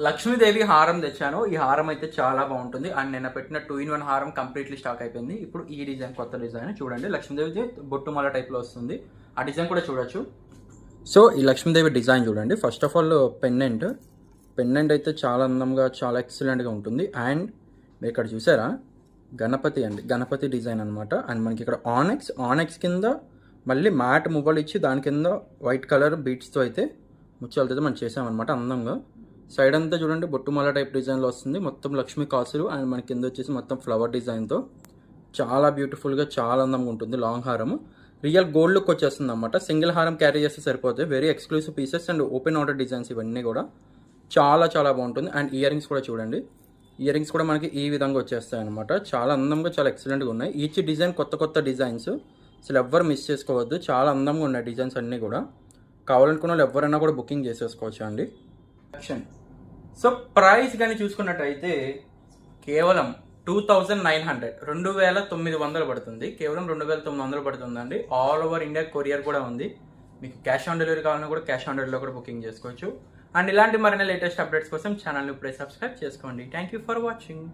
లక్ష్మీదేవి హారం తెచ్చాను. ఈ హారం అయితే చాలా బాగుంటుంది అండ్ నిన్న పెట్టిన 2-in-1 హారం కంప్లీట్లీ స్టాక్ అయిపోయింది. ఇప్పుడు ఈ డిజైన్, కొత్త డిజైన్ చూడండి. లక్ష్మీదేవి బొట్టుమాల టైప్లో వస్తుంది. ఆ డిజైన్ కూడా చూడొచ్చు. సో ఈ లక్ష్మీదేవి డిజైన్ చూడండి. ఫస్ట్ ఆఫ్ ఆల్ పెండెంట్ అయితే చాలా అందంగా, చాలా ఎక్సలెంట్గా ఉంటుంది. అండ్ మీరు ఇక్కడ చూసారా, గణపతి డిజైన్ అనమాట. అండ్ మనకి ఇక్కడ ఆనెక్స్ కింద మళ్ళీ మ్యాట్ మువ్వలు ఇచ్చి దాని కింద వైట్ కలర్ బీట్స్తో అయితే ముత్యాలతో అయితే మనం చేసామన్నమాట అందంగా. సైడ్ అంతా చూడండి బొట్టుమాల టైప్ డిజైన్లో వస్తుంది. మొత్తం లక్ష్మీ కాసులు అండ్ మన కింద వచ్చేసి మొత్తం ఫ్లవర్ డిజైన్తో చాలా బ్యూటిఫుల్గా, చాలా అందంగా ఉంటుంది. లాంగ్ హారం రియల్ గోల్డ్ లుక్ వచ్చేస్తుంది అనమాట. సింగిల్ హారం క్యారీ చేస్తే సరిపోతుంది. Very exclusive pieces and open order designs ఇవన్నీ కూడా చాలా చాలా బాగుంటుంది. అండ్ ఇయర్ రింగ్స్ కూడా చూడండి. ఇయర్ రింగ్స్ కూడా మనకి ఈ విధంగా వచ్చేస్తాయి అనమాట. చాలా అందంగా, చాలా ఎక్సలెంట్గా ఉన్నాయి. ఈచ్ డిజైన్ కొత్త డిజైన్స్, అసలు ఎవ్వరు మిస్ చేసుకోవద్దు. చాలా అందంగా ఉన్నాయి డిజైన్స్ అన్నీ కూడా. కావాలనుకున్న వాళ్ళు ఎవరైనా కూడా బుకింగ్ చేసేసుకోవచ్చు అండి. సో ప్రైస్ కానీ చూసుకున్నట్టయితే కేవలం 2900, 2900 పడుతుంది. కేవలం 2900 పడుతుందండి. ఆల్ ఓవర్ ఇండియా కొరియర్ కూడా ఉంది. మీకు క్యాష్ ఆన్ డెలివరీ కావాలన్నా కూడా క్యాష్ ఆన్ డెలివరీలో కూడా బుకింగ్ చేసుకోవచ్చు. అండ్ ఇలాంటి మరిన్ని లేటెస్ట్ అప్డేట్స్ కోసం ఛానల్ని ఇప్పుడే సబ్స్క్రైబ్ చేసుకోండి. Thank you for watching.